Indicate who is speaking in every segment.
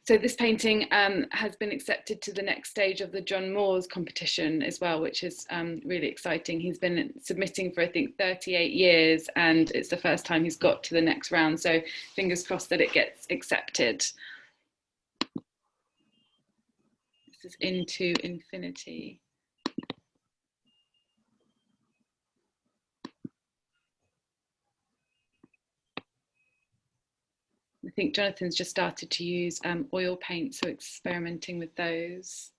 Speaker 1: So this painting has been accepted to the next stage of the John Moores competition as well, which is really exciting. He's been submitting for, I think, 38 years, and it's the first time he's got to the next round. So fingers crossed that it gets accepted. This is Into Infinity. I think Jonathan's just started to use oil paint, so experimenting with those.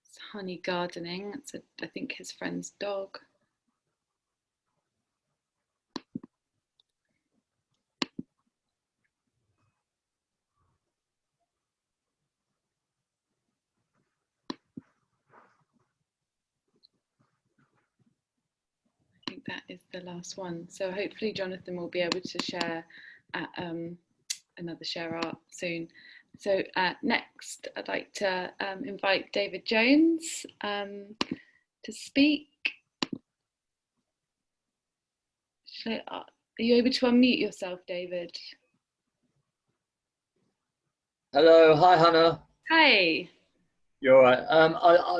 Speaker 1: It's honey gardening. That's, I think, his friend's dog. I think that is the last one. So hopefully Jonathan will be able to share at another Share Art soon. So next, I'd like to invite David Jones to speak. Are you able to unmute yourself, David?
Speaker 2: Hello, hi Hannah.
Speaker 1: Hi.
Speaker 2: You're all right.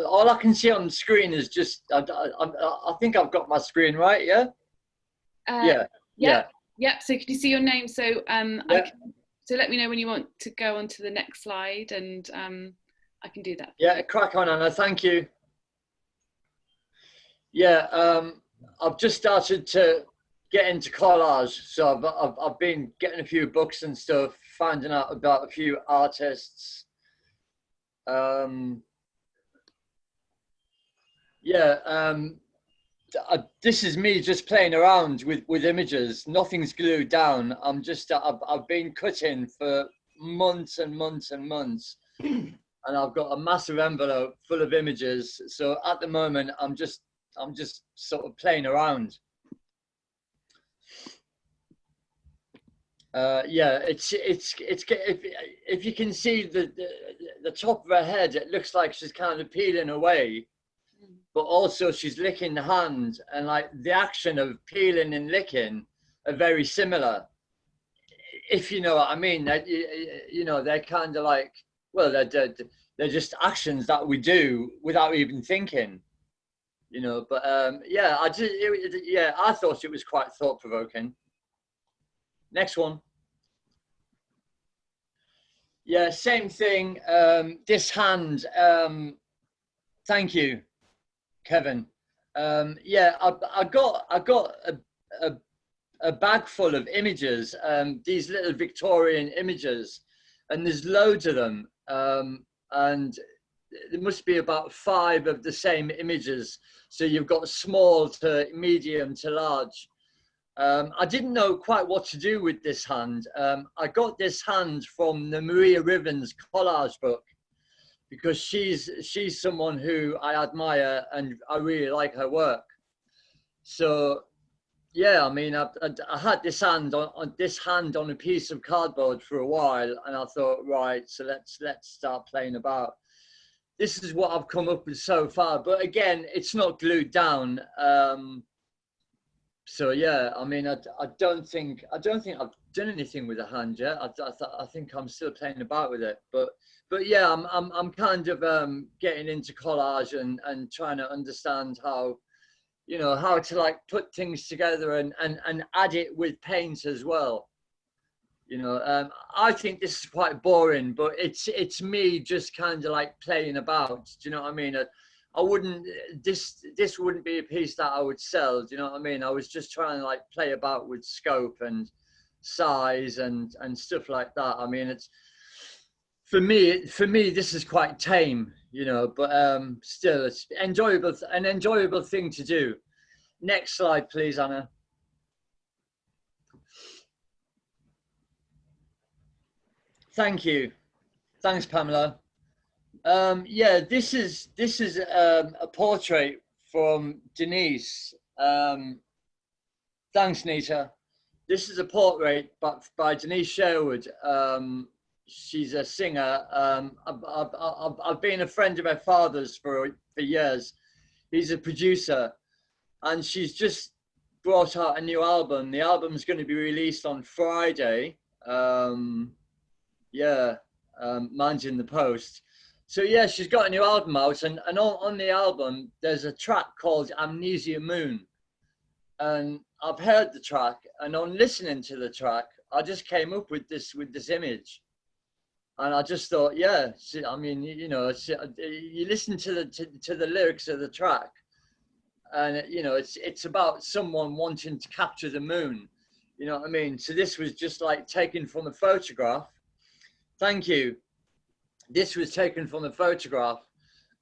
Speaker 2: All I can see on the screen is just, I think I've got my screen right, yeah?
Speaker 1: Yep. So could you see your name? So so let me know when you want to go on to the next slide, and I can do that.
Speaker 2: Yeah, crack on, Anna. Thank you. Yeah, I've just started to get into collage, so I've been getting a few books and stuff, finding out about a few artists. This is me just playing around with images. Nothing's glued down. I've been cutting for months and months and months, and I've got a massive envelope full of images. So at the moment, I'm just sort of playing around. If you can see the top of her head, it looks like she's kind of peeling away, but also she's licking the hand, and like the action of peeling and licking are very similar, if you know what I mean. You know, they're kind of like, well, they're just actions that we do without even thinking, you know. But I thought it was quite thought-provoking. Next one. Yeah, same thing. This hand, thank you, Kevin. I got a bag full of images, these little Victorian images, and there's loads of them. And there must be about 5 of the same images. So you've got small to medium to large. I didn't know quite what to do with this hand. I got this hand from the Maria Rivens collage book, because she's someone who I admire and I really like her work. So yeah, I mean, I had this hand on a piece of cardboard for a while, and I thought, right, so let's start playing about. This is what I've come up with so far, but again, it's not glued down. So yeah, I mean, I don't think I've done anything with the hand yet. I think I'm still playing about with it, but yeah, I'm kind of getting into collage and trying to understand how, you know, how to like put things together and add it with paint as well. You know, I think this is quite boring, but it's me just kind of like playing about. Do you know what I mean? I wouldn't, this wouldn't be a piece that I would sell. Do you know what I mean? I was just trying to like play about with scope and size and stuff like that. I mean, it's, for me, this is quite tame, you know, but still it's an enjoyable thing to do. Next slide, please, Anna. Thank you. Thanks, Pamela. Yeah, this is a portrait from Denise. Thanks, Nita. This is a portrait by Denise Sherwood. she's a singer. I've been a friend of her father's for years. He's a producer, and she's just brought out a new album. The album's going to be released on Friday. Yeah, mine's in the post. So yeah, she's got a new album out, and on the album there's a track called Amnesia Moon, and I've heard the track, and on listening to the track, I just came up with this image, and I just thought, yeah, I mean, you know, you listen to the lyrics of the track, and you know, it's about someone wanting to capture the moon, you know what I mean? So this was just like taken from a photograph. Thank you. This was taken from a photograph,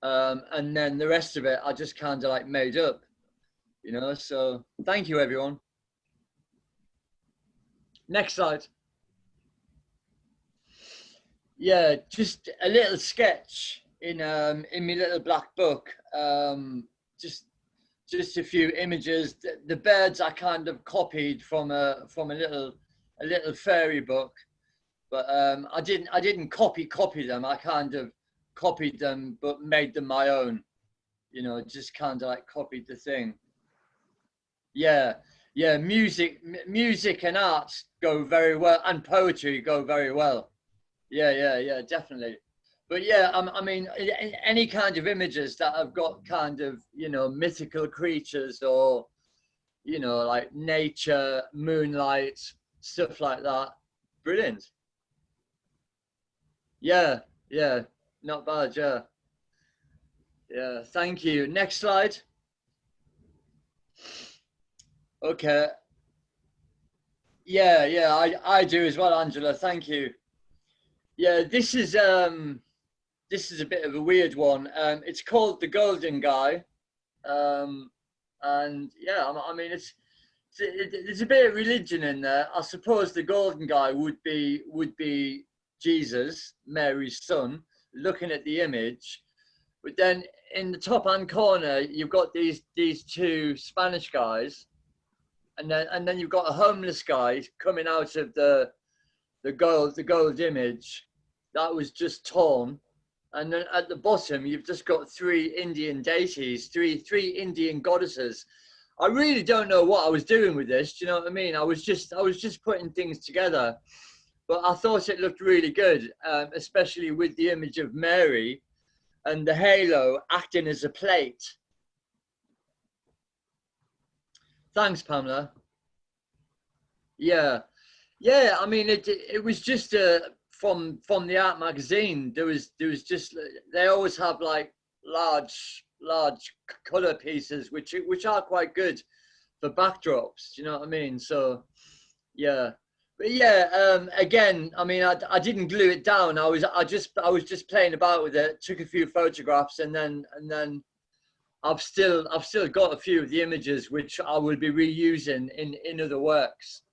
Speaker 2: and then the rest of it I just kind of like made up, you know. So thank you, everyone. Next slide. Yeah, just a little sketch in my little black book. Just a few images. The birds I kind of copied from a little fairy book, but I didn't copy them. I kind of copied them but made them my own, you know, just kind of like copied the thing. Yeah, yeah, music and arts go very well, and poetry go very well. Yeah, definitely. But yeah, I mean, any kind of images that have got kind of, you know, mythical creatures, or, you know, like nature, moonlight, stuff like that. Brilliant. Yeah, yeah, not bad. Yeah, yeah. Thank you. Next slide. Okay. Yeah, I do as well, Angela. Thank you. Yeah, this is a bit of a weird one. It's called The Golden Guy. Um, and yeah, I mean, there's a bit of religion in there. I suppose the golden guy would be Jesus, Mary's son, looking at the image. But then in the top hand corner, you've got these two Spanish guys, and then you've got a homeless guy coming out of the gold image that was just torn. And then at the bottom, you've just got three Indian deities, three Indian goddesses. I really don't know what I was doing with this. Do you know what I mean? I was just putting things together, but I thought it looked really good, especially with the image of Mary and the halo acting as a plate. Thanks, Pamela. Yeah, yeah. I mean, it was just from the art magazine. There was just, they always have like large color pieces, which are quite good for backdrops. Do you know what I mean? So yeah, but yeah, again, I mean, I didn't glue it down. I was just playing about with it. Took a few photographs, and then I've still got a few of the images which I will be reusing in other works.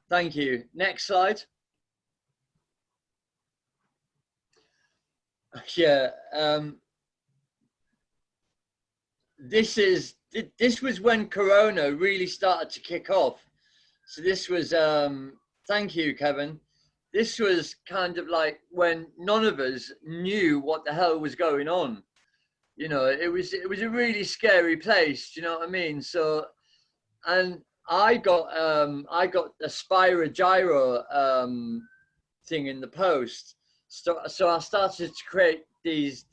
Speaker 2: Thank you. Next slide. Yeah, this was when Corona really started to kick off. So this was, thank you, Kevin. This was kind of like when none of us knew what the hell was going on. You know, it was a really scary place. Do you know what I mean? So, and I got the Spira Gyro thing in the post. So I started to create these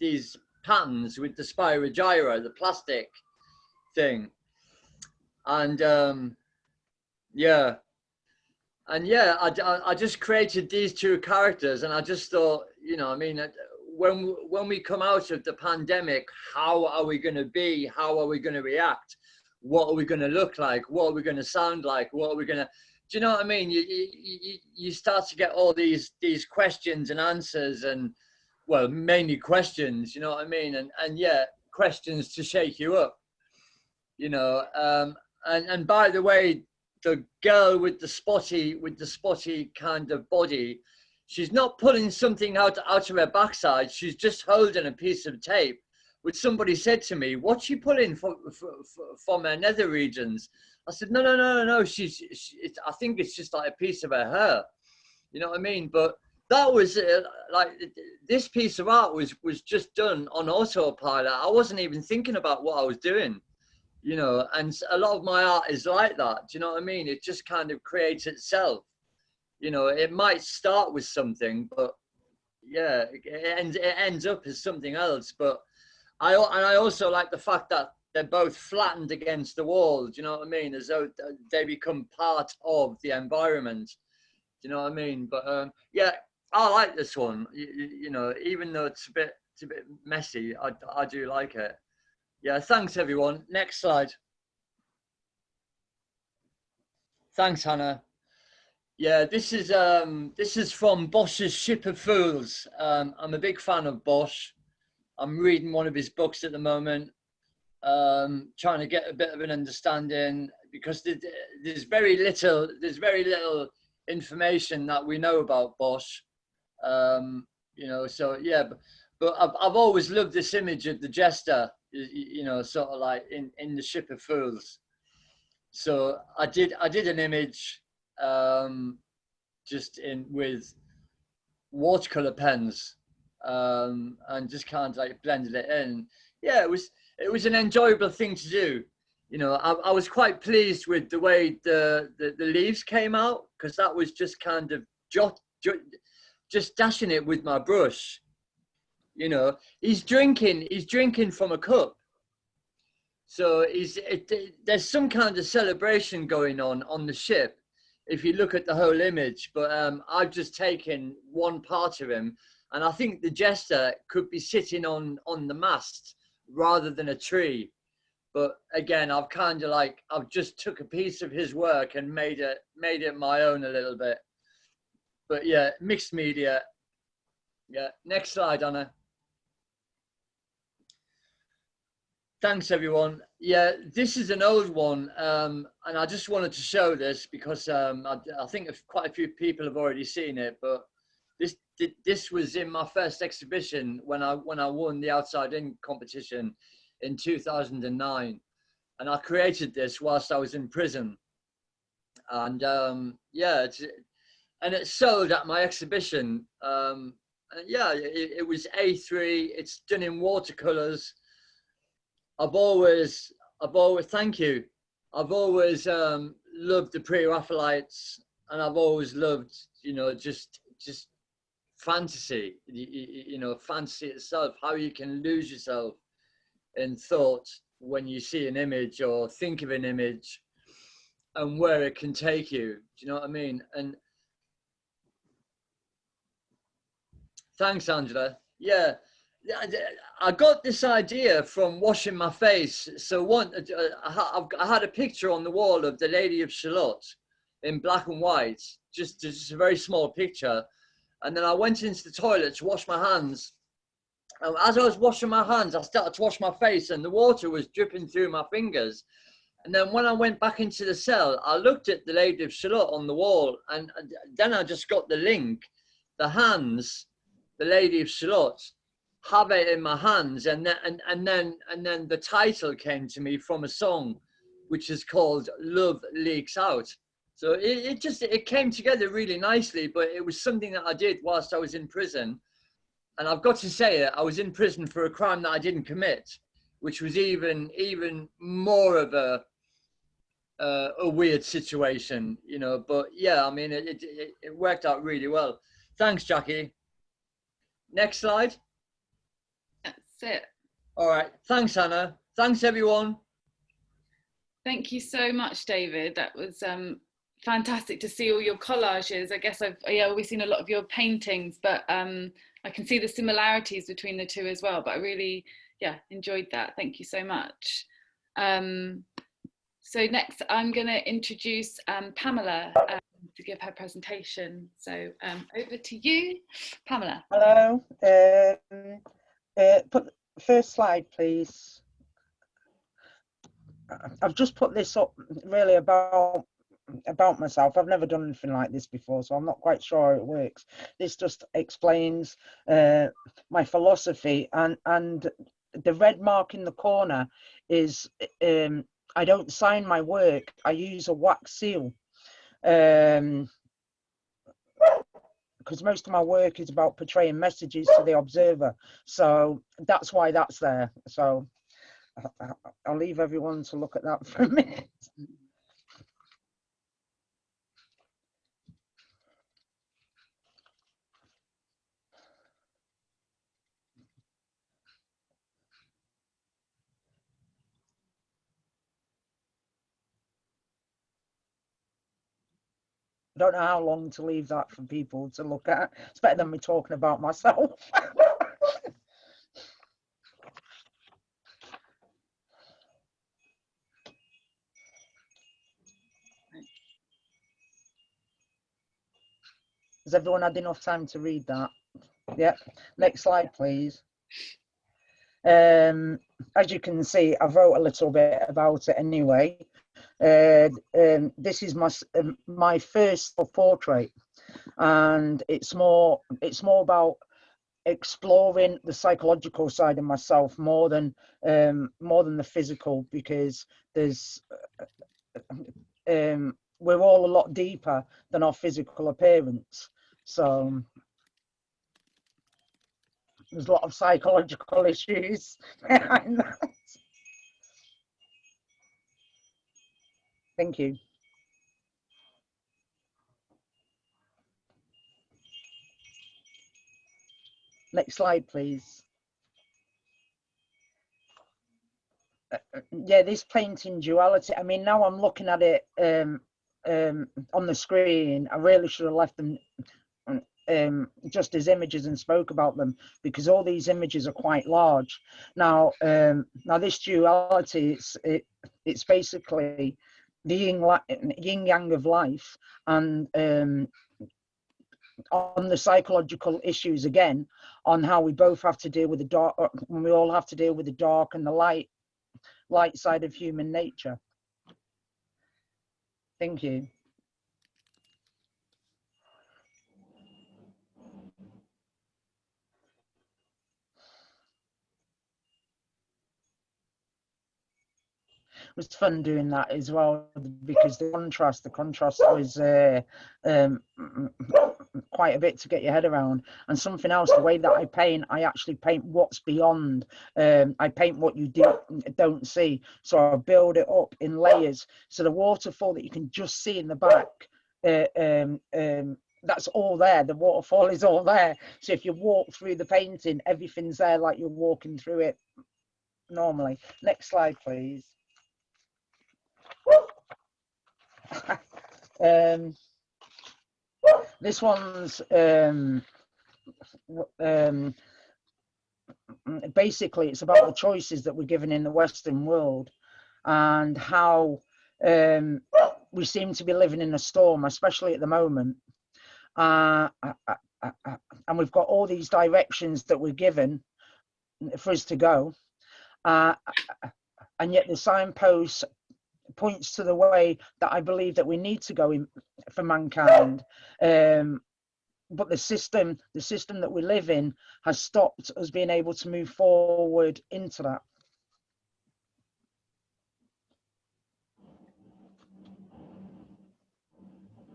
Speaker 2: patterns with the Spira Gyro, the plastic thing, and yeah, and yeah, I just created these two characters, and I just thought, you know, I mean, when we come out of the pandemic, how are we going to be? How are we going to react? What are we going to look like? What are we going to sound like? What are we going to, do you know what I mean? You start to get all these questions and answers, and well, mainly questions, you know what I mean? And yeah, questions to shake you up, you know. And by the way, the girl with the spotty kind of body, she's not pulling something out of her backside. She's just holding a piece of tape, which somebody said to me, what's she pulling from her nether regions? I said, no. I think it's just like a piece of her hair. You know what I mean? But that was like this piece of art was just done on autopilot. I wasn't even thinking about what I was doing, you know. And a lot of my art is like that. Do you know what I mean? It just kind of creates itself. You know, it might start with something, but yeah, it ends up as something else. But I also like the fact that they're both flattened against the wall. Do you know what I mean? As though they become part of the environment. Do you know what I mean? But yeah, I like this one. You know, even though it's a bit messy, I do like it. Yeah, thanks everyone. Next slide. Thanks, Hannah. Yeah, this is from Bosch's Ship of Fools. I'm a big fan of Bosch. I'm reading one of his books at the moment, trying to get a bit of an understanding, because there's very little information that we know about Bosch. You know, so yeah, but I've always loved this image of the jester, you know, sort of like in the Ship of Fools. So I did an image just in with watercolor pens, and just kind of like blended it in. Yeah, it was an enjoyable thing to do. You know, I was quite pleased with the way the leaves came out, because that was just kind of just dashing it with my brush. You know, he's drinking from a cup. So there's some kind of celebration going on the ship, if you look at the whole image. But I've just taken one part of him, and I think the jester could be sitting on the mast rather than a tree. But again, I've just took a piece of his work and made it my own a little bit. But yeah, mixed media. Yeah, next slide, Anna. Thanks, everyone. Yeah, this is an old one, and I just wanted to show this because I think quite a few people have already seen it. But this was in my first exhibition when I won the Outside In competition in 2009, and I created this whilst I was in prison. And yeah, it's sold at my exhibition. Yeah, it was A3. It's done in watercolors. I've always, thank you. I've always loved the pre-Raphaelites, and I've always loved, you know, just fantasy, you know, fantasy itself, how you can lose yourself in thought when you see an image or think of an image, and where it can take you. Do you know what I mean? And thanks, Angela. Yeah. I got this idea from washing my face. So I had a picture on the wall of the Lady of Shalott in black and white, just a very small picture. And then I went into the toilet to wash my hands. And as I was washing my hands, I started to wash my face, and the water was dripping through my fingers. And then when I went back into the cell, I looked at the Lady of Shalott on the wall, and then I just got the link. The hands, the Lady of Shalott, have it in my hands, and then the title came to me from a song which is called Love Leaks Out. So it came together really nicely, but it was something that I did whilst I was in prison. And I've got to say it, I was in prison for a crime that I didn't commit, which was even more of a weird situation, you know. But yeah, I mean, it worked out really well. Thanks, Jackie. Next slide.
Speaker 1: That's it.
Speaker 2: All right. Thanks, Hannah. Thanks, everyone.
Speaker 1: Thank you so much, David. That was fantastic to see all your collages. I guess I've always seen a lot of your paintings, but I can see the similarities between the two as well. But I really, enjoyed that. Thank you so much. So next, I'm going to introduce Pamela to give her presentation. So over to you, Pamela.
Speaker 3: Hello. Put the first slide, please. I've just put this up really about myself. I've never done anything like this before, so I'm not quite sure how it works. This just explains my philosophy, and the red mark in the corner is I don't sign my work. I use a wax seal because because most of my work is about portraying messages to the observer. So that's why that's there. So I'll leave everyone to look at that for a minute. I don't know how long to leave that for people to look at. It's better than me talking about myself. Has everyone had enough time to read that? Yeah. Next slide, please. As you can see, I wrote a little bit about it anyway. This is my first portrait, and it's more about exploring the psychological side of myself more than the physical, because there's we're all a lot deeper than our physical appearance. So there's a lot of psychological issues behind that. Thank you. Next slide, please. Yeah, this painting duality. I mean, now I'm looking at it on the screen. I really should have left them just as images and spoke about them, because all these images are quite large. Now, this duality, it's basically the yin yang of life, and on the psychological issues again, on how we both have to deal with the dark, when we all have to deal with the dark and the light side of human nature. Thank you. It was fun doing that as well, because the contrast was quite a bit to get your head around. And something else, the way that I actually paint what's beyond. I paint what you don't see. So I build it up in layers. So the waterfall that you can just see in the back, that's all there. The waterfall is all there. So if you walk through the painting, everything's there like you're walking through it normally. Next slide, please. This one's basically, it's about the choices that we're given in the Western world, and how we seem to be living in a storm, especially at the moment. And we've got all these directions that we're given for us to go, and yet the signpost points to the way that I believe that we need to go in for mankind. But the system that we live in has stopped us being able to move forward into that.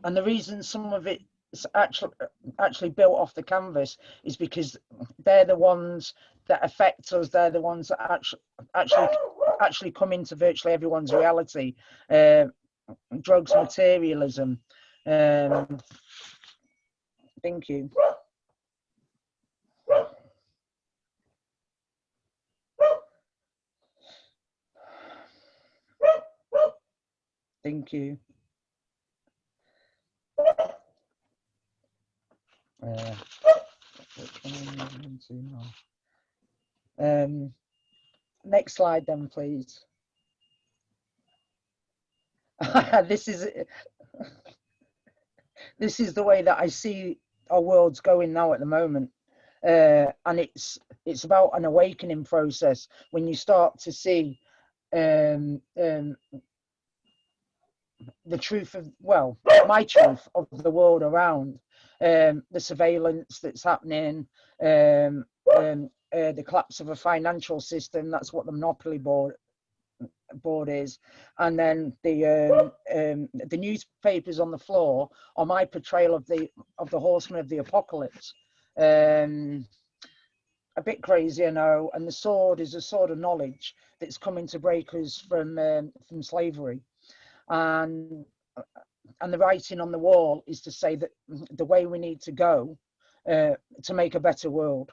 Speaker 3: And the reason some of it is actually built off the canvas is because they're the ones that affect us. They're the ones that actually come into virtually everyone's reality. Drugs, materialism. Thank you. Thank you. Next slide then, please. This is the way that I see our world's going now at the moment, and it's about an awakening process when you start to see the truth of, well, my truth of the world around, the surveillance that's happening, the collapse of a financial system. That's what the monopoly board board is, and then the newspapers on the floor are my portrayal of the horseman of the apocalypse. A bit crazy, I know. And the sword is a sword of knowledge that's coming to break us from slavery, and the writing on the wall is to say that the way we need to go to make a better world.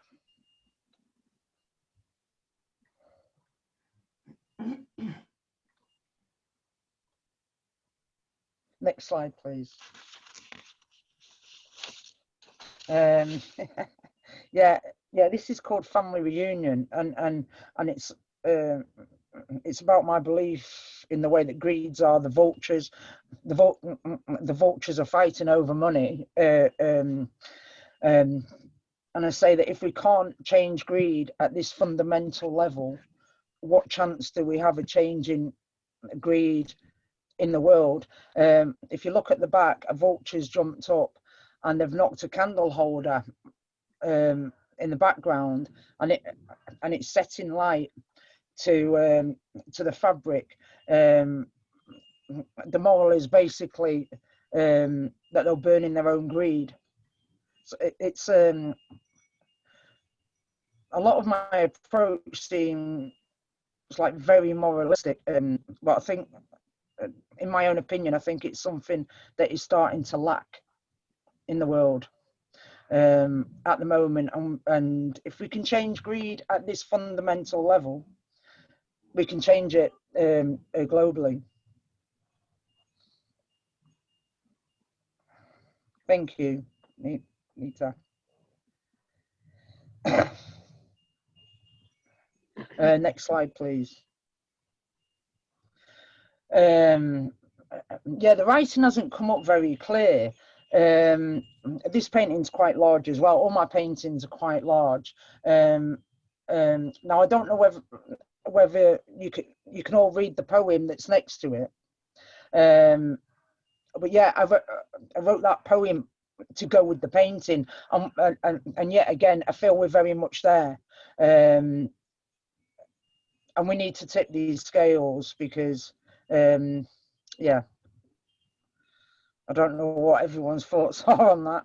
Speaker 3: Next slide, please. Yeah, this is called Family Reunion, and it's about my belief in the way that greeds are the vultures. The vultures are fighting over money, and I say that if we can't change greed at this fundamental level, what chance do we have of changing greed in the world? If you look at the back, a vulture's jumped up and they've knocked a candle holder in the background, and it's setting light to the fabric. The moral is basically that they're burning their own greed. So it's a lot of my approach seems like very moralistic, but I think, in my own opinion, I think it's something that is starting to lack in the world at the moment, and if we can change greed at this fundamental level, we can change it globally. Thank you, Nita. Next slide, please. Yeah, the writing hasn't come up very clear. This painting's quite large as well. All my paintings are quite large. Now I don't know whether you can all read the poem that's next to it. But yeah, I wrote that poem to go with the painting, and yet again, I feel we're very much there. And we need to tip these scales because, yeah, I don't know what everyone's thoughts are on that.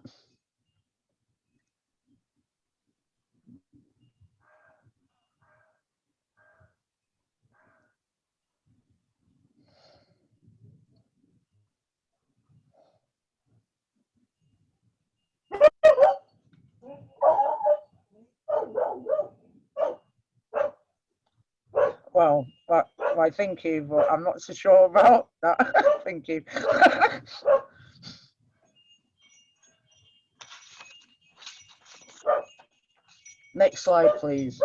Speaker 3: Well, why, thank you, but I'm not so sure about that. Thank you. Next slide, please.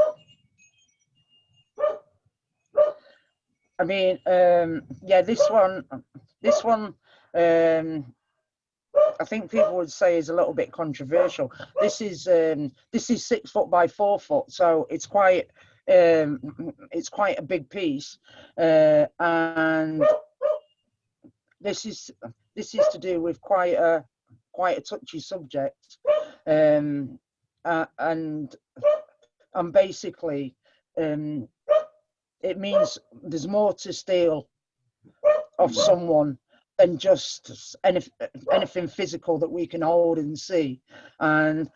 Speaker 3: I mean, yeah, this one, I think people would say is a little bit controversial. This is 6 foot by 4 foot, so it's quite a big piece, and this is to do with quite a touchy subject, and basically it means there's more to steal of someone than just anything physical that we can hold and see, and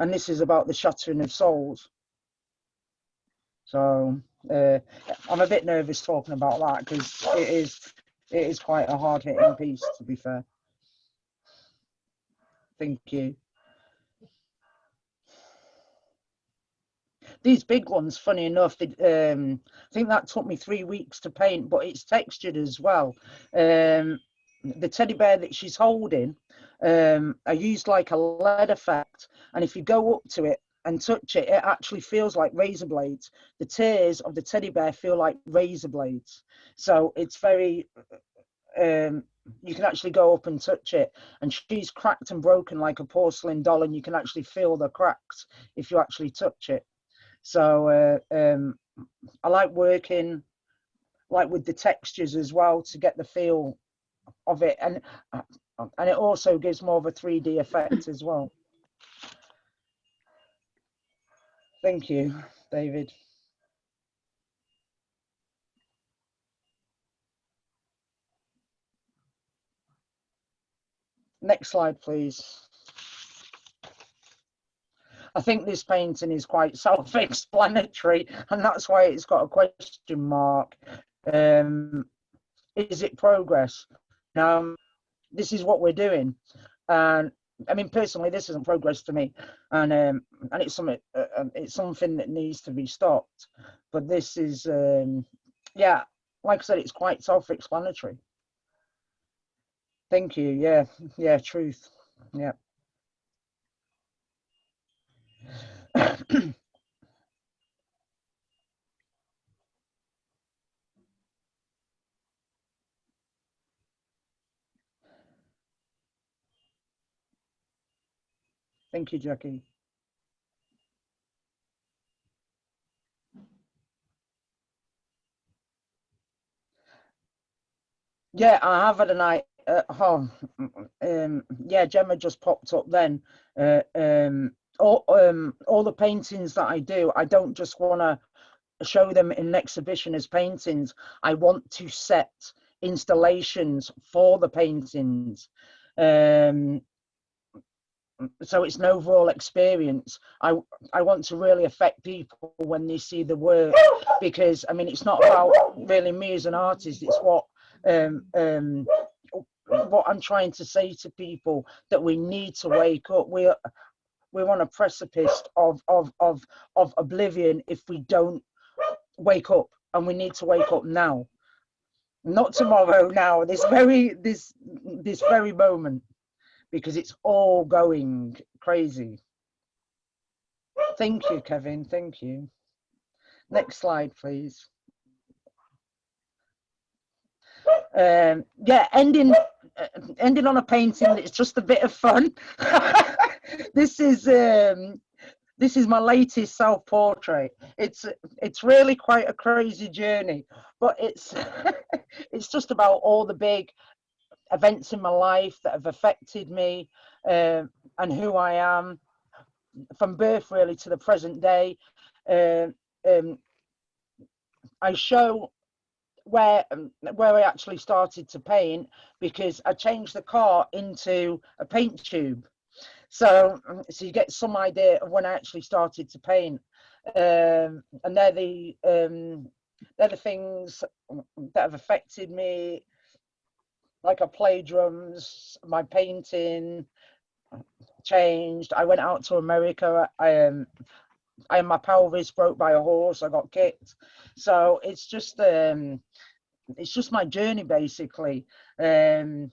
Speaker 3: this is about the shattering of souls. So I'm a bit nervous talking about that because it is quite a hard-hitting piece, to be fair. Thank you. These big ones, funny enough, I think that took me 3 weeks to paint, but it's textured as well. The teddy bear that she's holding, I used like a lead effect, and if you go up to it and touch it, it actually feels like razor blades. The tears of the teddy bear feel like razor blades. So it's very, you can actually go up and touch it, and she's cracked and broken like a porcelain doll, and you can actually feel the cracks if you actually touch it. So I like working like with the textures as well to get the feel of it, and it also gives more of a 3D effect as well. Thank you, David. Next slide, please. I think this painting is quite self-explanatory, and that's why it's got a question mark. Is it progress? This is what we're doing, and I mean, personally, this isn't progress to me, and it's something that needs to be stopped. But this is, yeah, like I said, it's quite self-explanatory. Thank you. Yeah, truth. Yeah. Thank you, Jackie. Yeah, I have had a night at home. Yeah, Gemma just popped up then. All the paintings that I do, I don't just want to show them in an exhibition as paintings. I want to set installations for the paintings. So it's an overall experience. I want to really affect people when they see the work, because I mean, it's not about really me as an artist, it's what I'm trying to say to people, that we need to wake up. We're on a precipice of oblivion if we don't wake up, and we need to wake up now, not tomorrow, now, this very moment, because it's all going crazy. Thank you, Kevin. Thank you. Next slide, please. Yeah, ending on a painting that's just a bit of fun. This is my latest self-portrait. It's really quite a crazy journey, but it's it's just about all the big events in my life that have affected me, and who I am from birth really to the present day. I show where I actually started to paint, because I changed the car into a paint tube, so you get some idea of when I actually started to paint. And they're the things that have affected me. Like, I play drums, my painting changed. I went out to America. I had my pelvis broke by a horse. I got kicked. So it's just my journey, basically. I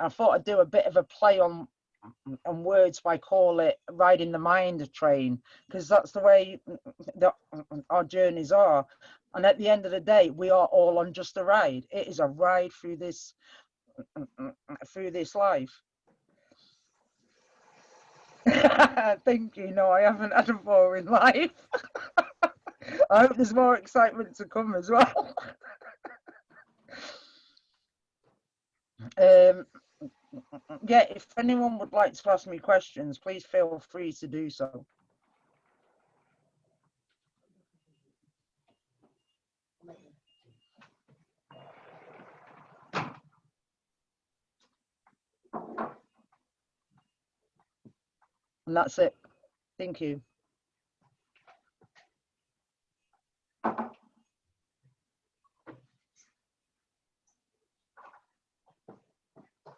Speaker 3: thought I'd do a bit of a play on words by call it riding the mind train, because that's the way that our journeys are. And at the end of the day, we are all on just a ride. It is a ride through this life. Thank you. No, I haven't had a boring life. I hope there's more excitement to come as well. Yeah, if anyone would like to ask me questions, please feel free to do so. And that's it. Thank you.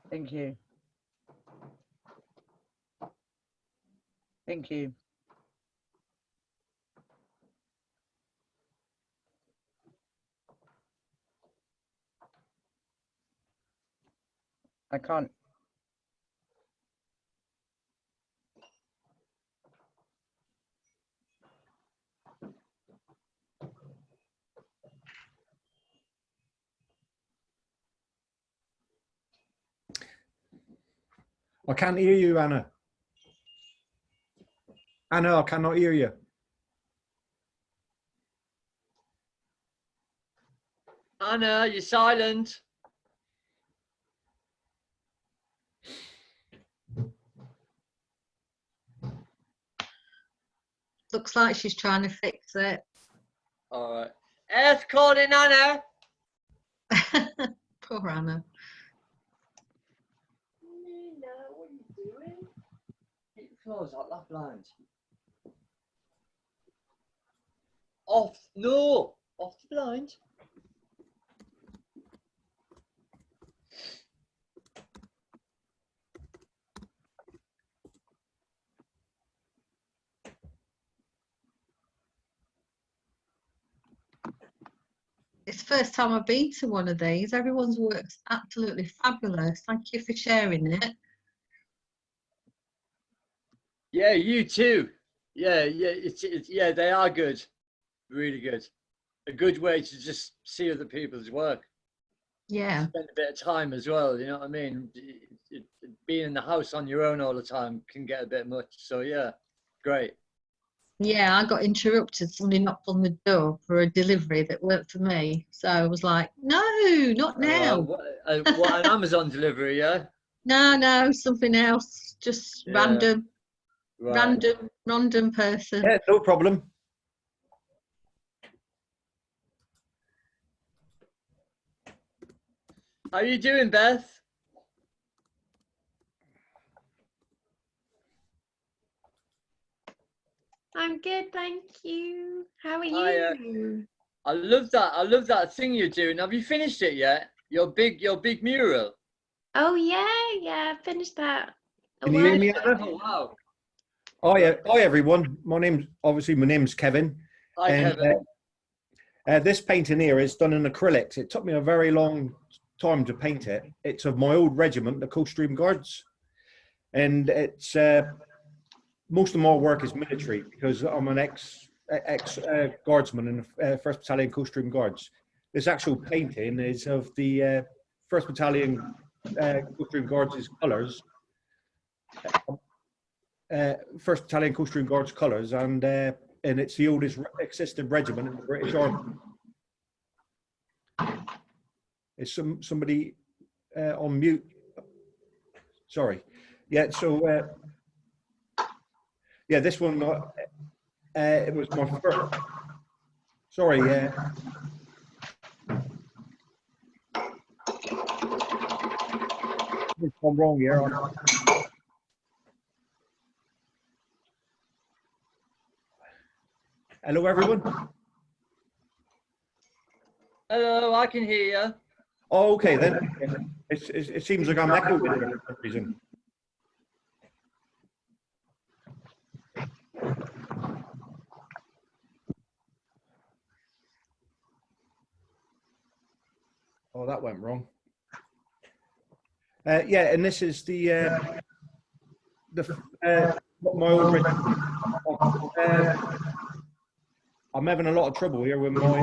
Speaker 3: Thank you. Thank you. I can't.
Speaker 4: I can't hear you, Anna. Anna, I cannot hear you.
Speaker 2: Anna, you're silent.
Speaker 5: Looks like she's trying to fix it.
Speaker 2: All right. Air's calling Anna.
Speaker 5: Poor Anna.
Speaker 6: No.
Speaker 2: close that blind. Off, no, off the blind.
Speaker 5: It's the first time I've been to one of these. Everyone's work's absolutely fabulous. Thank you for sharing it.
Speaker 2: Yeah, you too. Yeah, it's yeah, they are good, really good. A good way to just see other people's work.
Speaker 5: Yeah.
Speaker 2: Spend a bit of time as well. You know what I mean? Being in the house on your own all the time can get a bit much. So yeah, great.
Speaker 5: Yeah, I got interrupted. Somebody knocked on the door for a delivery that worked for me. So I was like, no, not now.
Speaker 2: What an Amazon delivery, yeah?
Speaker 5: No, something else. Just
Speaker 2: Yeah, right.
Speaker 5: random person.
Speaker 4: Yeah, no problem.
Speaker 2: How you doing, Beth?
Speaker 6: I'm good, thank you. How are
Speaker 2: Hi,
Speaker 6: you?
Speaker 2: I love that. I love that thing you're doing. Have you finished it yet? Your big mural.
Speaker 6: Oh yeah, I finished that a
Speaker 4: Can you hear
Speaker 6: while
Speaker 4: me,
Speaker 6: ago.
Speaker 4: Anna?
Speaker 2: Oh wow.
Speaker 4: Hi, hi everyone. My name's Kevin,
Speaker 2: Hi,
Speaker 4: and
Speaker 2: Kevin.
Speaker 4: this painting here is done in acrylics. It took me a very long time to paint it. It's of my old regiment, the Coldstream Guards, and it's most of my work is military because I'm an ex guardsman in the 1st Battalion Coldstream Guards. This actual painting is of the 1st Battalion Coldstream Guards' colours. 1st Battalion Coldstream Guards colours, and it's the oldest existing regiment in the British Army. Is somebody on mute? Sorry. Yeah. So yeah, this one. It was my first. Sorry. I'm wrong here. Hello, everyone.
Speaker 2: Hello, I can hear you.
Speaker 4: Oh, okay then. It seems like I'm echoing for some reason. Oh, that went wrong. Yeah, and this is my old regiment. I'm having a lot of trouble here with my.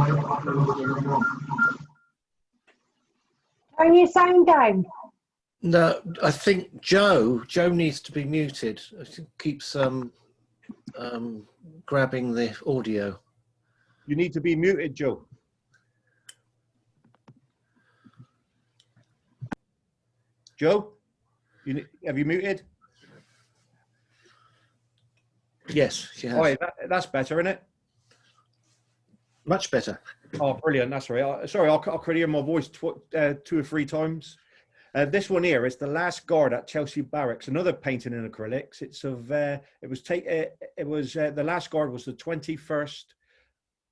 Speaker 7: Turn your sound down.
Speaker 8: No, I think Joe needs to be muted. It keeps grabbing the audio.
Speaker 4: You need to be muted, Joe. Joe, have you muted?
Speaker 8: Yes, she has.
Speaker 4: Oh, yeah, that's better, isn't it?
Speaker 8: Much better.
Speaker 4: Oh, brilliant. That's right. Sorry, I could hear my voice 2 or 3 times. This one here is the last guard at Chelsea Barracks. Another painting in acrylics. It's of. It was the last guard was the 21st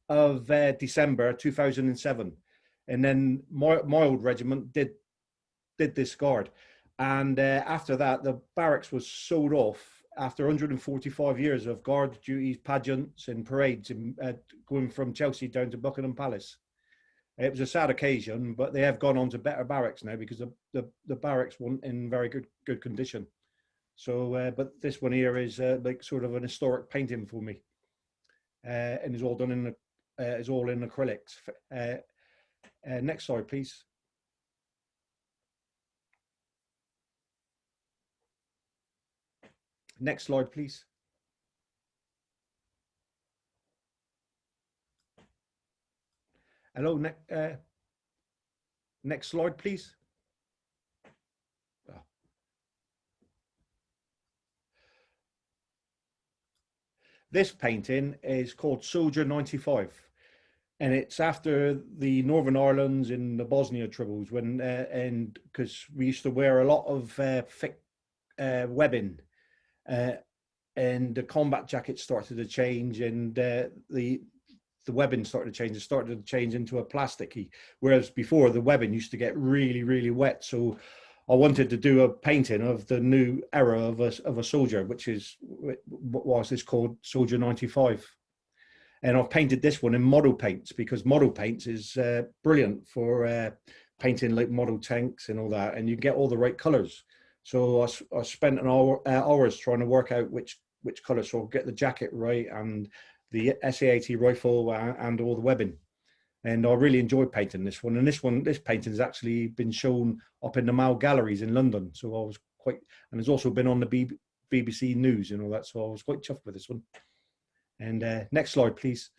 Speaker 4: of December 2007, and then my old regiment did this guard, and after that the barracks was sold off after 145 years of guard duties, pageants, and parades, going from Chelsea down to Buckingham Palace. It was a sad occasion, but they have gone on to better barracks now because the barracks weren't in very good condition. So, but this one here is like sort of an historic painting for me, and is all done in is all in acrylics. Next slide, please. Next slide, please. Hello, next slide, please. Oh. This painting is called Soldier 95, and it's after the Northern Ireland's in the Bosnia troubles, when and because we used to wear a lot of thick webbing and the combat jackets started to change, and the webbing started to change. It started to change into a plasticky, whereas before the webbing used to get really, really wet. So I wanted to do a painting of the new era of a soldier, which is what was this called, Soldier 95. And I've painted this one in model paints, because model paints is brilliant for painting like model tanks and all that, and you get all the right colors. So I spent hours trying to work out which color, so I'll get the jacket right and the SA-80 rifle and all the webbing. And I really enjoyed painting this one. And this painting has actually been shown up in the Mall galleries in London. So I was quite, and it's also been on the BBC News and all that. So I was quite chuffed with this one. And next slide, please.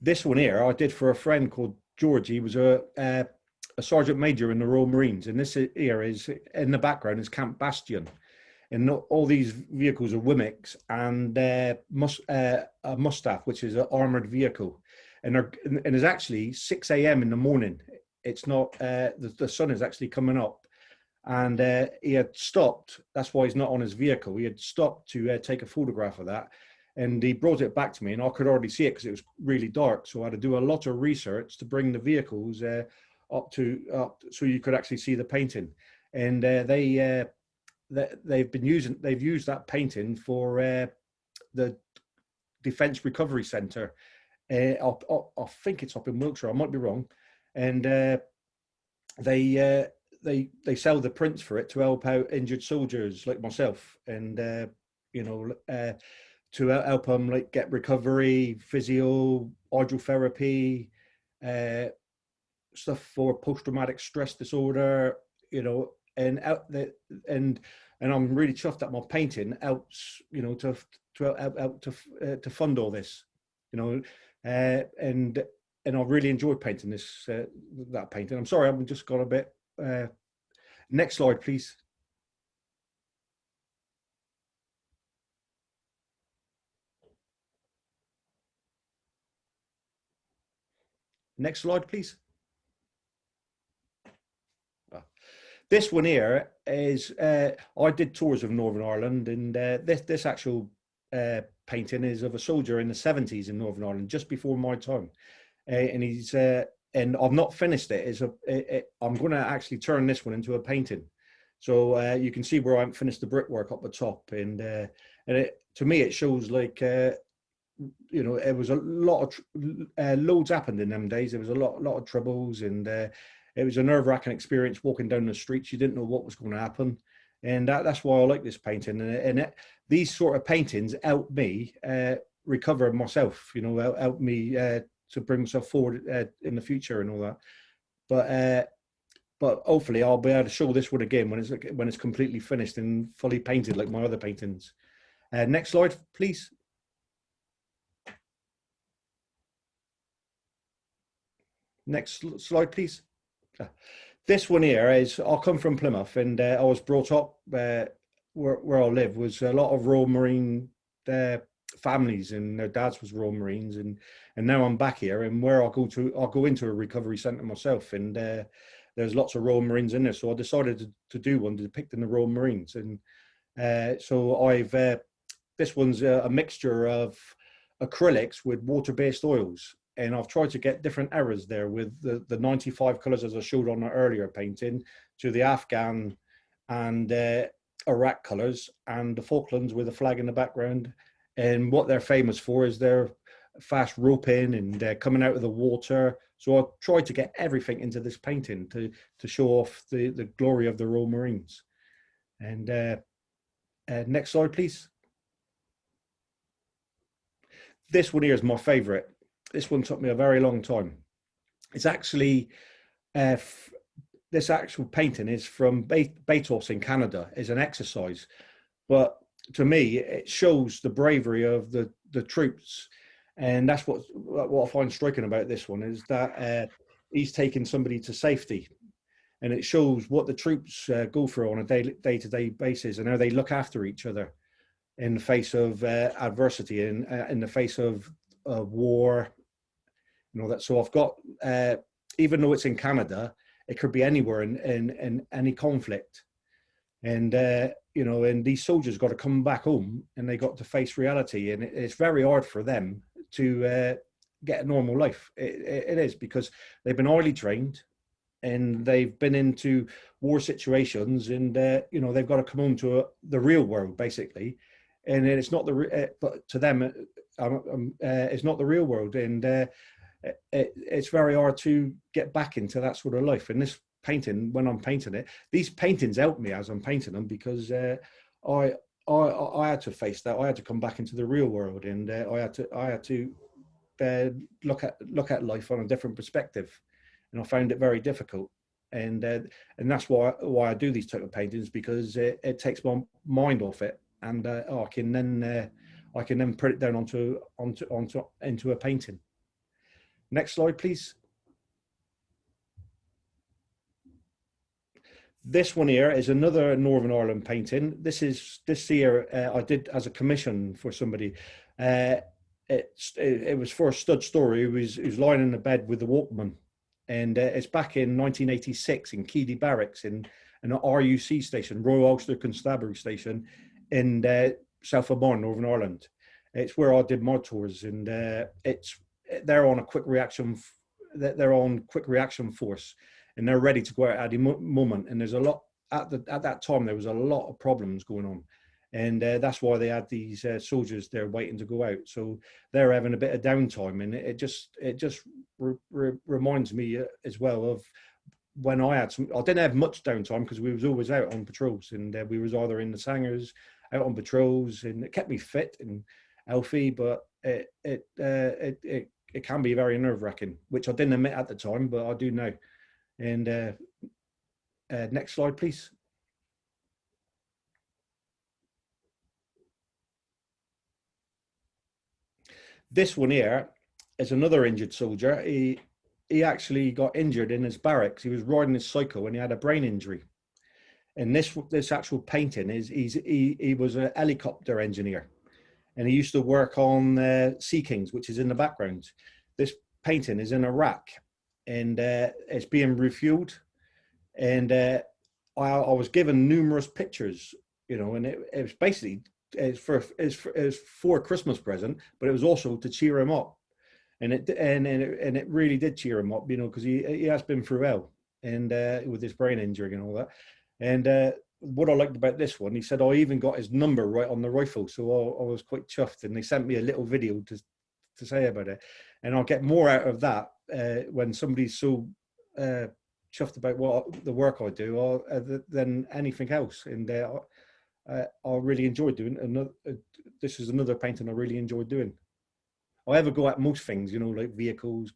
Speaker 4: This one here I did for a friend called George. He was a sergeant major in the Royal Marines, and this here is in the background is Camp Bastion, and all these vehicles are Wimics and a Mustaf, which is an armored vehicle, and it's actually 6 a.m. in the morning. It's not the sun is actually coming up, and he had stopped. That's why he's not on his vehicle. He had stopped to take a photograph of that. And he brought it back to me, and I could already see it because it was really dark. So I had to do a lot of research to bring the vehicles up so you could actually see the painting. And they've used that painting for the Defence Recovery Centre. I think it's up in Wiltshire. I might be wrong. And they sell the prints for it to help out injured soldiers like myself, and to help them like get recovery, physio, hydrotherapy, stuff for post-traumatic stress disorder, and I'm really chuffed that my painting helps, to fund all this, and I really enjoyed painting that painting. I'm sorry, I've just got a bit. Next slide, please. Next slide, please. This one here is, I did tours of Northern Ireland, and this actual painting is of a soldier in the 70s in Northern Ireland, just before my time. And he's, and I've not finished it. I'm going to actually turn this one into a painting. So you can see where I haven't finished the brickwork up the top. And to me, it shows like, it was a lot of loads happened in them days. There was a lot of troubles, and it was a nerve-wracking experience walking down the streets. You didn't know what was going to happen, and that's why I like this painting. And these sort of paintings help me recover myself. Help me to bring myself forward in the future and all that. But hopefully I'll be able to show this one again when it's completely finished and fully painted like my other paintings. Next slide, please. Next slide, please. This one here is, I come from Plymouth, and I was brought up where I live was a lot of Royal Marine families, and their dads was Royal Marines, and now I'm back here, and where I'll go into a recovery centre myself, and there's lots of Royal Marines in there, so I decided to do one depicting the Royal Marines, and so this one's a mixture of acrylics with water-based oils. And I've tried to get different errors there with the 95 colours, as I showed on the earlier painting, to the Afghan and Iraq colours, and the Falklands with a flag in the background. And what they're famous for is their fast roping and coming out of the water. So I tried to get everything into this painting to show off the glory of the Royal Marines. And next slide, please. This one here is my favourite. This one took me a very long time. It's actually, this actual painting is from Bathurst in Canada. It's an exercise, but to me, it shows the bravery of the troops, and that's what I find striking about this one is that he's taking somebody to safety, and it shows what the troops go through on a day-to-day basis and how they look after each other in the face of adversity and in the face of war. you know that. So I've got, even though it's in Canada, it could be anywhere in any conflict. And you know, and these soldiers got to come back home, and they got to face reality, and it's very hard for them to get a normal life. It is, because they've been highly trained, and they've been into war situations, and you know, they've got to come home to the real world, basically. And it's not but to them, it's not the real world, and it's very hard to get back into that sort of life. And this painting, when I'm painting it, these paintings help me as I'm painting them, because I had to face that. I had to come back into the real world, and I had to look at life on a different perspective, and I found it very difficult. And that's why I do these type of paintings, because it takes my mind off it, and I can then put it down into a painting. Next slide, please. This one here is another Northern Ireland painting. This year I did as a commission for somebody. It was for a stud story. He was lying in the bed with the Walkman, and it's back in 1986 in Keady Barracks in an RUC station, Royal Ulster Constabulary Station, in South of Barn, Northern Ireland. It's where I did my tours, and they're on a quick reaction. They're on quick reaction force, and they're ready to go out at the moment. And there's a lot at that time. There was a lot of problems going on, and that's why they had these soldiers there waiting to go out. So they're having a bit of downtime, and it just reminds me as well of when I didn't have much downtime, because we was always out on patrols, and we was either in the sangers, out on patrols, and it kept me fit and healthy. But it can be very nerve-wracking, which I didn't admit at the time, but I do now. And next slide, please. This one here is another injured soldier. He actually got injured in his barracks. He was riding his cycle and he had a brain injury. And this actual painting is he was a helicopter engineer, and he used to work on Sea Kings, which is in the background. This painting is in a rack, and it's being refueled. And I was given numerous pictures, you know, and it was basically it's for a Christmas present, but it was also to cheer him up, and it really did cheer him up, you know, because he has been through hell, and with his brain injury and all that. And what I liked about this one, he said I even got his number right on the rifle, so I was quite chuffed, and they sent me a little video to say about it, and I'll get more out of that when somebody's so chuffed about the work I do than anything else. And I really enjoyed doing it. This is another painting I really enjoyed doing. I ever go at most things, you know, like vehicles,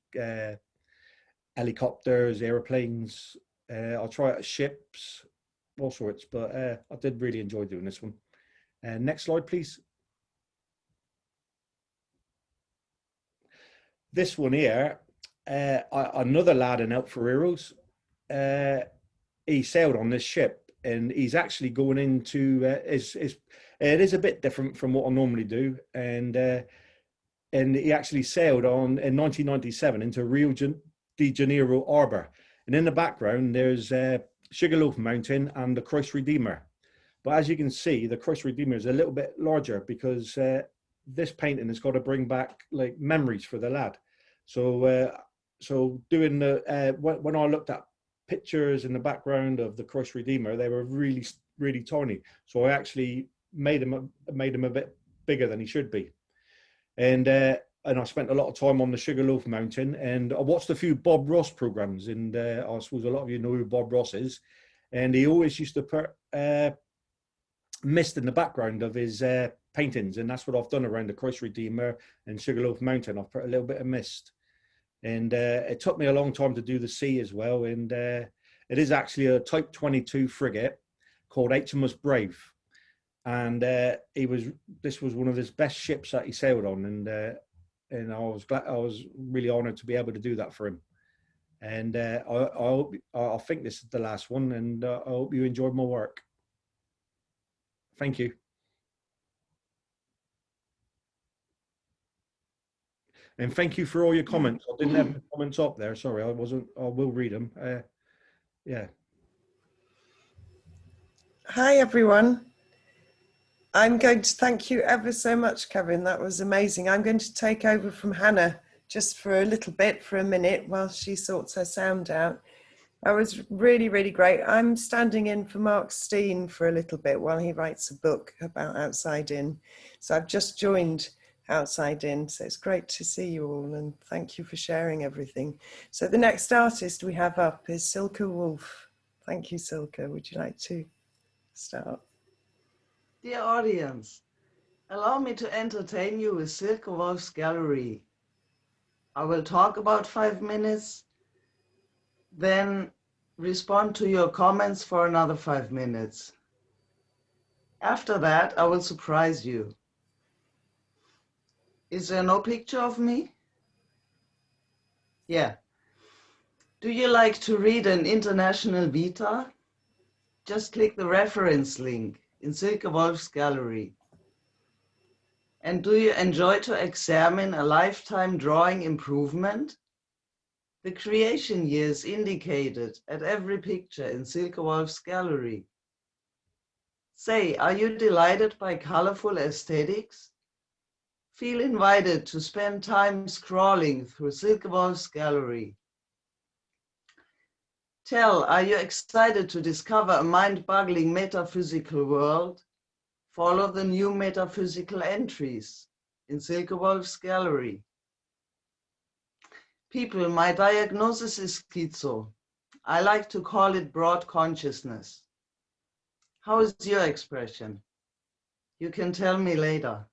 Speaker 4: helicopters, airplanes. I'll try it at ships, all sorts, but I did really enjoy doing this one. Next slide, please. This one here, another lad in Out for Heroes. He sailed on this ship, and he's actually going into it is a bit different from what I normally do, and he actually sailed on in 1997 into Rio de Janeiro Harbour, and in the background there's Sugarloaf Mountain and the Christ Redeemer. But as you can see, the Christ Redeemer is a little bit larger, because this painting has got to bring back like memories for the lad. So doing when I looked at pictures in the background of the Christ Redeemer, they were really, really tiny. So I actually made him a bit bigger than he should be. And I spent a lot of time on the Sugarloaf Mountain, and I watched a few Bob Ross programs, and I suppose a lot of you know who Bob Ross is. And he always used to put mist in the background of his paintings, and that's what I've done around the Christ Redeemer and Sugarloaf Mountain. I've put a little bit of mist. And it took me a long time to do the sea as well. And it is actually a Type 22 frigate called HMS Brave. And this was one of his best ships that he sailed on. And I was really honoured to be able to do that for him. And I think this is the last one, and I hope you enjoyed my work. Thank you. And thank you for all your comments. I didn't have the comments up there. Sorry, I wasn't. I will read them. Yeah.
Speaker 9: Hi, everyone. I'm going to thank you ever so much, Kevin. That was amazing. I'm going to take over from Hannah just for a little bit, for a minute, while she sorts her sound out. That was really, really great. I'm standing in for Mark Steen for a little bit while he writes a book about Outside In. So I've just joined Outside In. So it's great to see you all, and thank you for sharing everything. So the next artist we have up is Silke Wolf. Thank you, Silke. Would you like to start?
Speaker 10: Dear audience, allow me to entertain you with Silke Wolf's gallery. I will talk about 5 minutes, then respond to your comments for another 5 minutes. After that, I will surprise you. Is there no picture of me? Yeah. Do you like to read an international vita? Just click the reference link in Silke Wolf's gallery. And do you enjoy to examine a lifetime drawing improvement? The creation years indicated at every picture in Silke Wolf's gallery. Say, are you delighted by colorful aesthetics? Feel invited to spend time scrolling through Silke Wolf's gallery. Tell, are you excited to discover a mind-boggling metaphysical world? Follow the new metaphysical entries in Silke Wolf's gallery. People, my diagnosis is schizo. I like to call it broad consciousness. How is your expression? You can tell me later.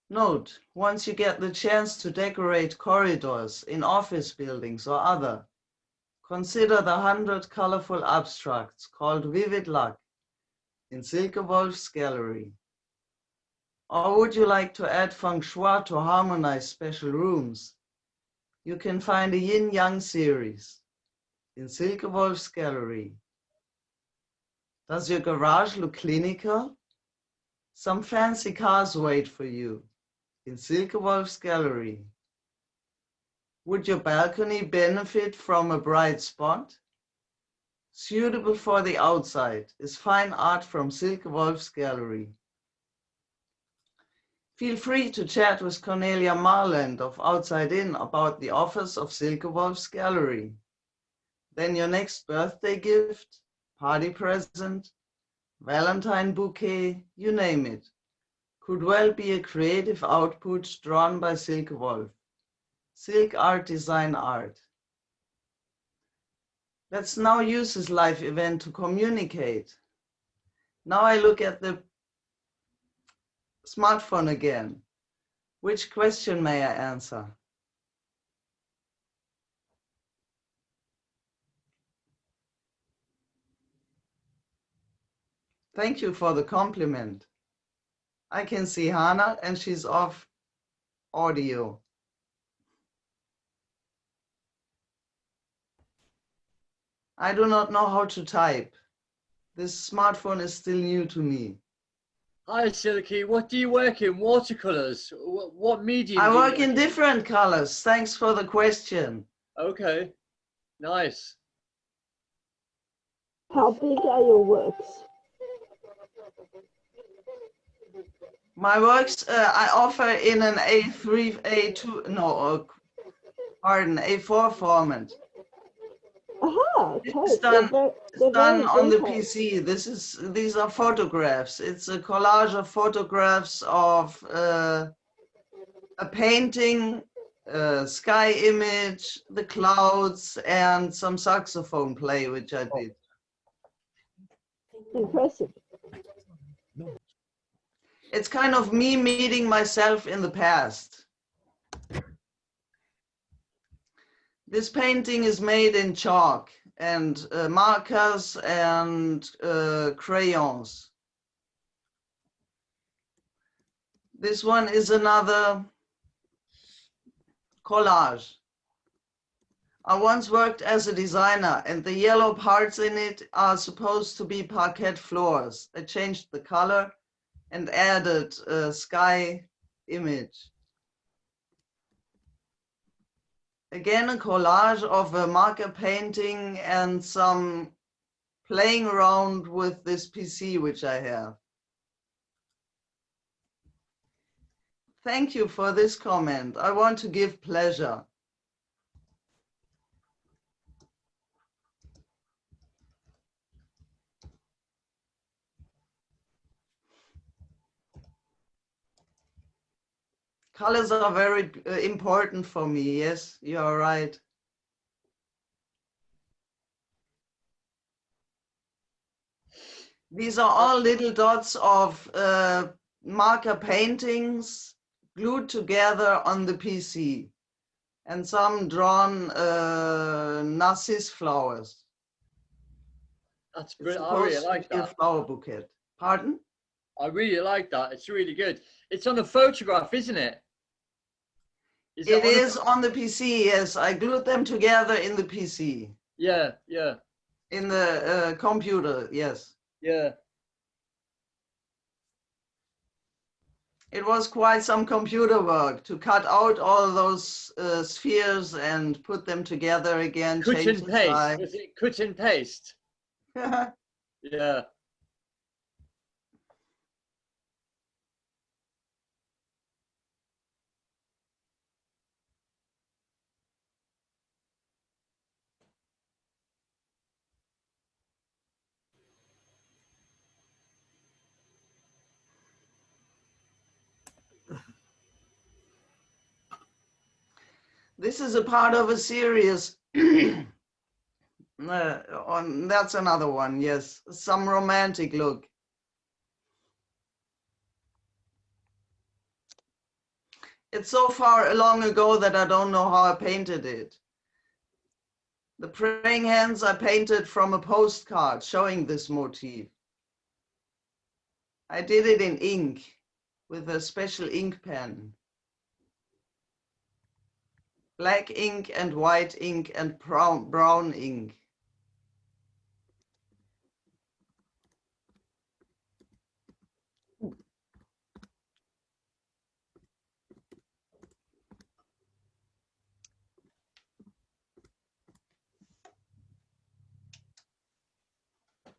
Speaker 10: Note, once you get the chance to decorate corridors in office buildings or other, consider the 100 colorful abstracts called Vivid Luck in Silke Wolf's gallery. Or would you like to add feng shui to harmonize special rooms? You can find a yin-yang series in Silke Wolf's gallery. Does your garage look clinical? Some fancy cars wait for you in Silke Wolf's gallery. Would your balcony benefit from a bright spot? Suitable for the outside is fine art from Silke Wolf's gallery. Feel free to chat with Cornelia Marland of Outside In about the offers of Silke Wolf's gallery. Then your next birthday gift, party present, Valentine bouquet, you name it, could well be a creative output drawn by Silke Wolf. Silk Art Design Art. Let's now use this live event to communicate. Now I look at the smartphone again. Which question may I answer? Thank you for the compliment. I can see Hannah and she's off audio. I do not know how to type. This smartphone is still new to me.
Speaker 2: Hi, Silke. What do you work in? Watercolors? What medium?
Speaker 10: I work in different colors. Thanks for the question.
Speaker 2: Okay, nice.
Speaker 11: How big are your works?
Speaker 10: My works I offer in an A3, A2, no, pardon, A4 format.
Speaker 11: Aha, okay.
Speaker 10: It's done, on the
Speaker 11: detailed.
Speaker 10: PC. These are photographs. It's a collage of photographs of a painting, a sky image, the clouds, and some saxophone play, which I did.
Speaker 11: Impressive.
Speaker 10: It's kind of me meeting myself in the past. This painting is made in chalk and markers and crayons. This one is another collage. I once worked as a designer, and the yellow parts in it are supposed to be parquet floors. I changed the color and added a sky image. Again, a collage of a marker painting and some playing around with this PC which I have. Thank you for this comment. I want to give pleasure. Colors are very important for me. Yes, you are right. These are all little dots of marker paintings glued together on the PC, and some drawn narcissus flowers.
Speaker 2: That's
Speaker 10: It's
Speaker 2: brilliant. I really
Speaker 10: supposed
Speaker 2: like
Speaker 10: to be a
Speaker 2: that.
Speaker 10: flower bouquet. Pardon?
Speaker 2: I really like that. It's really good. It's on a photograph, isn't it?
Speaker 10: It is on the PC, yes. I glued them together in the PC.
Speaker 2: Yeah, yeah.
Speaker 10: In the computer, yes.
Speaker 2: Yeah.
Speaker 10: It was quite some computer work to cut out all those spheres and put them together again,
Speaker 2: Cut
Speaker 10: change
Speaker 2: and
Speaker 10: the
Speaker 2: paste.
Speaker 10: size.
Speaker 2: Was it cut and paste? Yeah.
Speaker 10: This is a part of a series. That's another one, yes. Some romantic look. It's so far long ago that I don't know how I painted it. The praying hands I painted from a postcard showing this motif. I did it in ink with a special ink pen. Black ink and white ink and brown ink.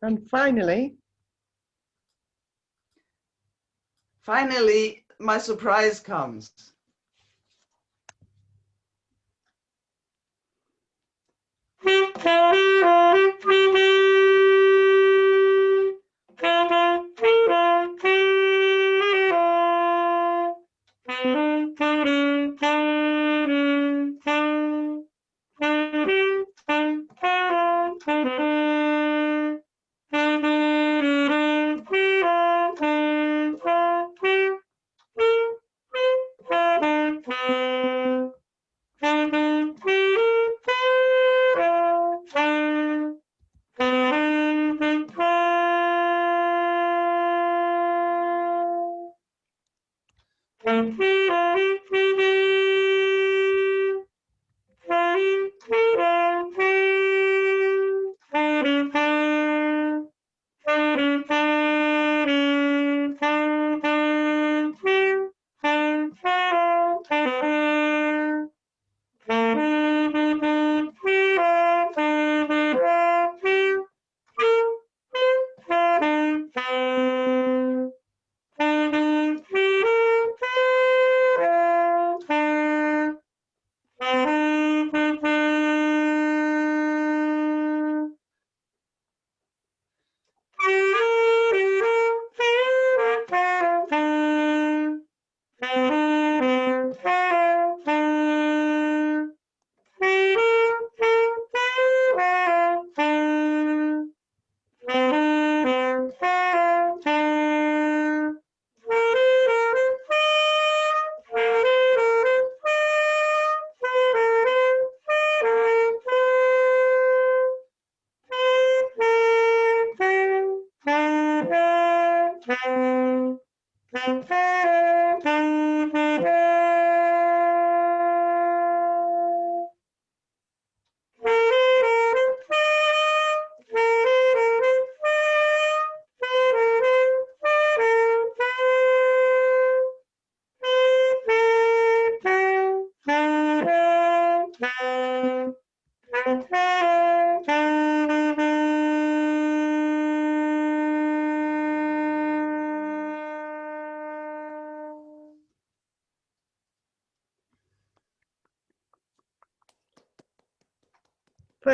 Speaker 9: And finally,
Speaker 10: my surprise comes.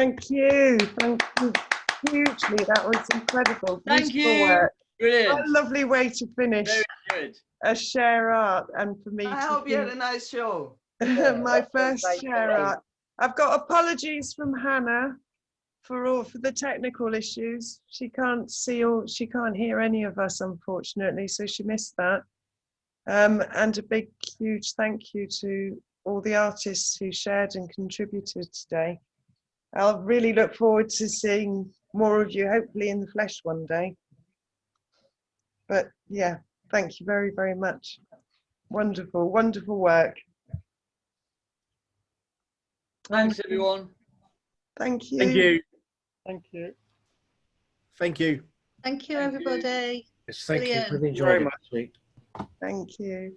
Speaker 9: Thank you. Thank you hugely. That was incredible.
Speaker 2: Thank
Speaker 9: Beautiful
Speaker 2: you.
Speaker 9: work.
Speaker 2: Brilliant.
Speaker 9: What a lovely way to finish
Speaker 2: Very good.
Speaker 9: a share art, and for me
Speaker 10: I
Speaker 9: to
Speaker 10: hope you had
Speaker 9: do
Speaker 10: a nice show.
Speaker 9: my first
Speaker 3: Thank
Speaker 9: share
Speaker 3: you.
Speaker 9: art. I've got apologies from Hannah for the technical issues. She can't see or she can't hear any of us, unfortunately, so she missed that. And a big, huge thank you to all the artists who shared and contributed today. I'll really look forward to seeing more of you, hopefully in the flesh one day. But yeah, thank you very, very much. Wonderful, wonderful work.
Speaker 2: Thanks, everyone.
Speaker 9: Thank you.
Speaker 4: Thank you.
Speaker 3: Thank you.
Speaker 4: Thank you.
Speaker 5: Thank you,
Speaker 2: Thank you.
Speaker 5: everybody.
Speaker 8: Yes, thank you.
Speaker 5: Brilliant.
Speaker 8: Really
Speaker 4: Thank you very
Speaker 8: enjoyed it
Speaker 4: much.
Speaker 8: this week.
Speaker 9: Thank you.